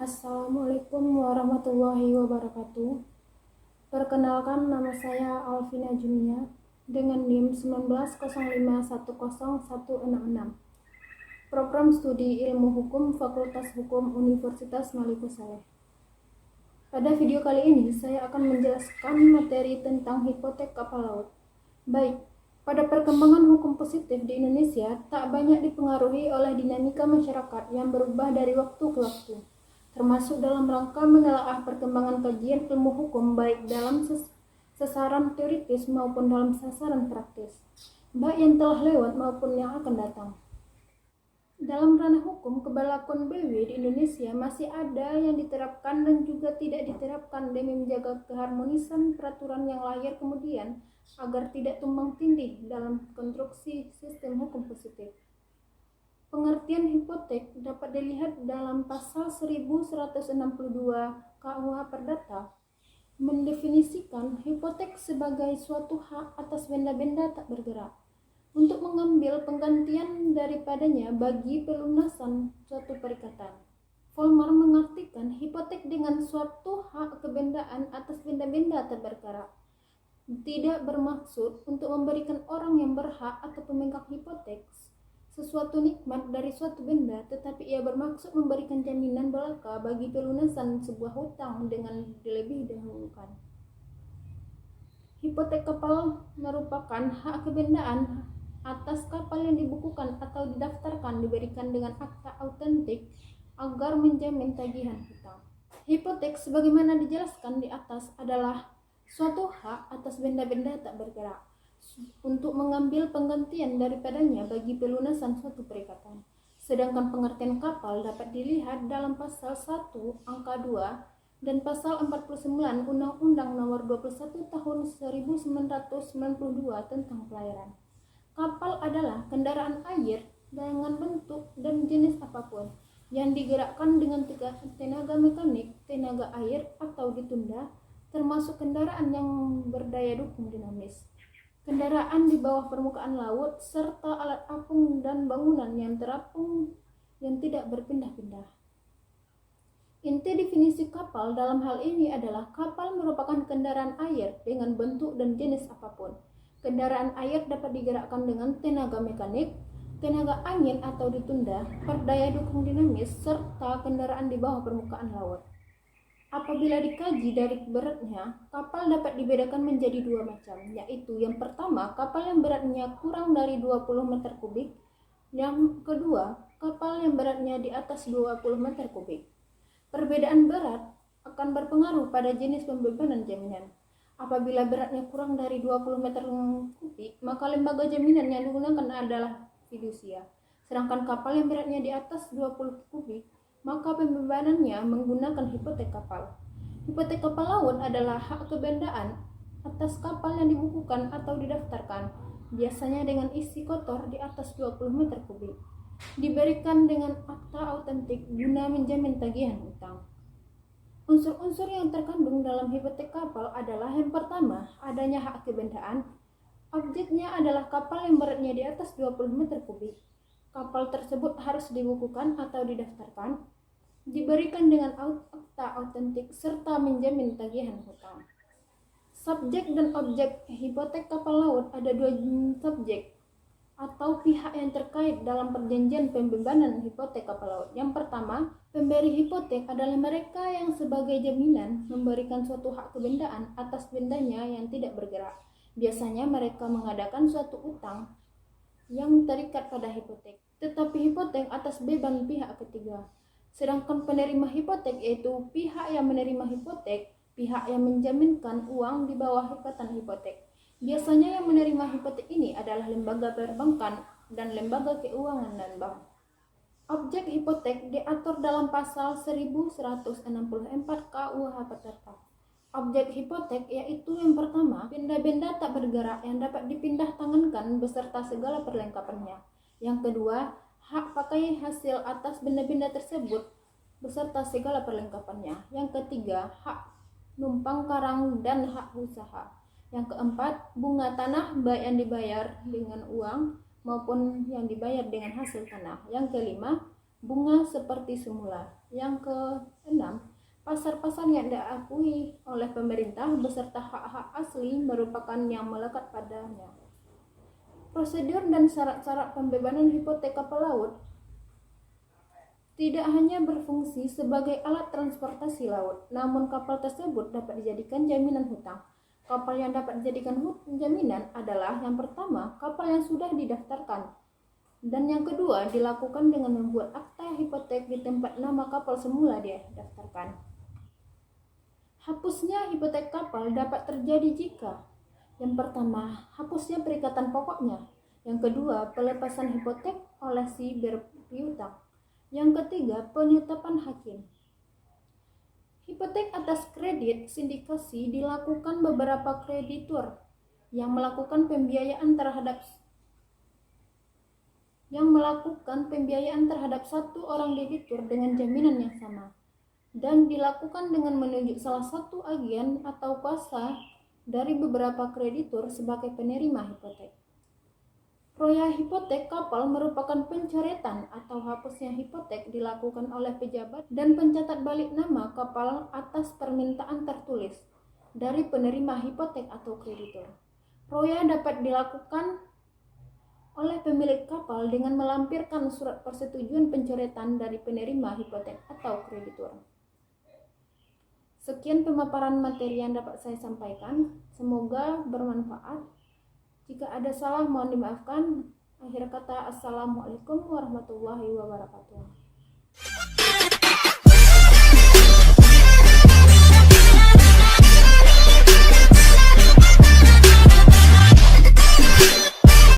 Assalamualaikum warahmatullahi wabarakatuh. Perkenalkan, nama saya Alvina Junia dengan NIM 1905101066. Program Studi Ilmu Hukum Fakultas Hukum Universitas Maliku Saleh. Pada video kali ini saya akan menjelaskan materi tentang hipotek kapal laut. Baik, pada perkembangan hukum positif di Indonesia tak banyak dipengaruhi oleh dinamika masyarakat yang berubah dari waktu ke waktu, termasuk dalam rangka menelaah perkembangan kajian ilmu hukum baik dalam sasaran teoritis maupun dalam sasaran praktis, baik yang telah lewat maupun yang akan datang. Dalam ranah hukum, keberlakuan BW di Indonesia masih ada yang diterapkan dan juga tidak diterapkan demi menjaga keharmonisan peraturan yang lahir kemudian agar tidak tumbang tindih dalam konstruksi sistem hukum positif. Pengertian hipotek dapat dilihat dalam pasal 1162 KUH Perdata, mendefinisikan hipotek sebagai suatu hak atas benda-benda tak bergerak untuk mengambil penggantian daripadanya bagi pelunasan suatu perikatan. Vollmer mengartikan hipotek dengan suatu hak kebendaan atas benda-benda tak bergerak. Tidak bermaksud untuk memberikan orang yang berhak atau pemegang hipotek sesuatu nikmat dari suatu benda, tetapi ia bermaksud memberikan jaminan belaka bagi pelunasan sebuah hutang dengan dilebih dahulukan. Hipotek kapal merupakan hak kebendaan atas kapal yang dibukukan atau didaftarkan diberikan dengan akta autentik agar menjamin tagihan hutang. Hipotek sebagaimana dijelaskan di atas adalah suatu hak atas benda-benda tak bergerak untuk mengambil penggantian daripadanya bagi pelunasan suatu perikatan. Sedangkan pengertian kapal dapat dilihat dalam pasal 1 angka 2 dan pasal 49 Undang-Undang Nomor 21 Tahun 1992 tentang pelayaran. Kapal adalah kendaraan air dengan bentuk dan jenis apapun yang digerakkan dengan tenaga mekanik, tenaga air atau ditunda, termasuk kendaraan yang berdaya dukung dinamis, kendaraan di bawah permukaan laut, serta alat apung dan bangunan yang terapung yang tidak berpindah-pindah. Inti definisi kapal dalam hal ini adalah kapal merupakan kendaraan air dengan bentuk dan jenis apapun. Kendaraan air dapat digerakkan dengan tenaga mekanik, tenaga angin atau ditunda, berdaya dukung dinamis, serta kendaraan di bawah permukaan laut. Apabila dikaji dari beratnya, kapal dapat dibedakan menjadi dua macam, yaitu yang pertama, kapal yang beratnya kurang dari 20 meter kubik, yang kedua, kapal yang beratnya di atas 20 meter kubik. Perbedaan berat akan berpengaruh pada jenis pembebanan jaminan. Apabila beratnya kurang dari 20 meter kubik, maka lembaga jaminan yang digunakan adalah fidusia. Sedangkan kapal yang beratnya di atas 20 kubik, maka pembebanannya menggunakan hipotek kapal. Hipotek kapal laut adalah hak kebendaan atas kapal yang dibukukan atau didaftarkan, biasanya dengan isi kotor di atas 20 meter kubik. Diberikan dengan akta autentik guna menjamin tagihan hutang. Unsur-unsur yang terkandung dalam hipotek kapal adalah yang pertama, adanya hak kebendaan. Objeknya adalah kapal yang beratnya di atas 20 meter kubik. Kapal tersebut harus dibukukan atau didaftarkan, diberikan dengan akta autentik, serta menjamin tagihan hutang. Subjek dan objek hipotek kapal laut ada dua subjek atau pihak yang terkait dalam perjanjian pembebanan hipotek kapal laut. Yang pertama, pemberi hipotek adalah mereka yang sebagai jaminan memberikan suatu hak kebendaan atas bendanya yang tidak bergerak. Biasanya mereka mengadakan suatu utang yang terikat pada hipotek, tetapi hipotek atas beban pihak ketiga. Sedangkan penerima hipotek yaitu pihak yang menerima hipotek, pihak yang menjaminkan uang di bawah ikatan hipotek. Biasanya yang menerima hipotek ini adalah lembaga perbankan dan lembaga keuangan dan bank. Objek hipotek diatur dalam pasal 1164 KUH Perdata. Objek hipotek yaitu yang pertama, benda-benda tak bergerak yang dapat dipindah tangankan beserta segala perlengkapannya. Yang kedua, hak pakai hasil atas benda-benda tersebut beserta segala perlengkapannya. Yang ketiga, hak numpang karang dan hak usaha. Yang keempat, bunga tanah baik yang dibayar dengan uang maupun yang dibayar dengan hasil tanah. Yang kelima, bunga seperti semula. Yang keenam, pasar-pasar yang diakui oleh pemerintah beserta hak-hak asli merupakan yang melekat padanya. Prosedur dan syarat-syarat pembebanan hipotek kapal laut tidak hanya berfungsi sebagai alat transportasi laut, namun kapal tersebut dapat dijadikan jaminan hutang. Kapal yang dapat dijadikan jaminan adalah yang pertama, kapal yang sudah didaftarkan, dan yang kedua dilakukan dengan membuat akta hipotek di tempat nama kapal semula didaftarkan. Hapusnya hipotek kapal dapat terjadi jika yang pertama, hapusnya perikatan pokoknya. Yang kedua, pelepasan hipotek oleh si berpiutang. Yang ketiga, penetapan hakim. Hipotek atas kredit sindikasi dilakukan beberapa kreditur yang melakukan pembiayaan terhadap satu orang debitur dengan jaminan yang sama, dan dilakukan dengan menunjuk salah satu agen atau kuasa dari beberapa kreditur sebagai penerima hipotek. Proyek hipotek kapal merupakan pencoretan atau hapusnya hipotek dilakukan oleh pejabat dan pencatat balik nama kapal atas permintaan tertulis dari penerima hipotek atau kreditur. Proyek dapat dilakukan oleh pemilik kapal dengan melampirkan surat persetujuan pencoretan dari penerima hipotek atau kreditur. Sekian pemaparan materi yang dapat saya sampaikan. Semoga bermanfaat. Jika ada salah mohon dimaafkan. Akhir kata, assalamualaikum warahmatullahi wabarakatuh.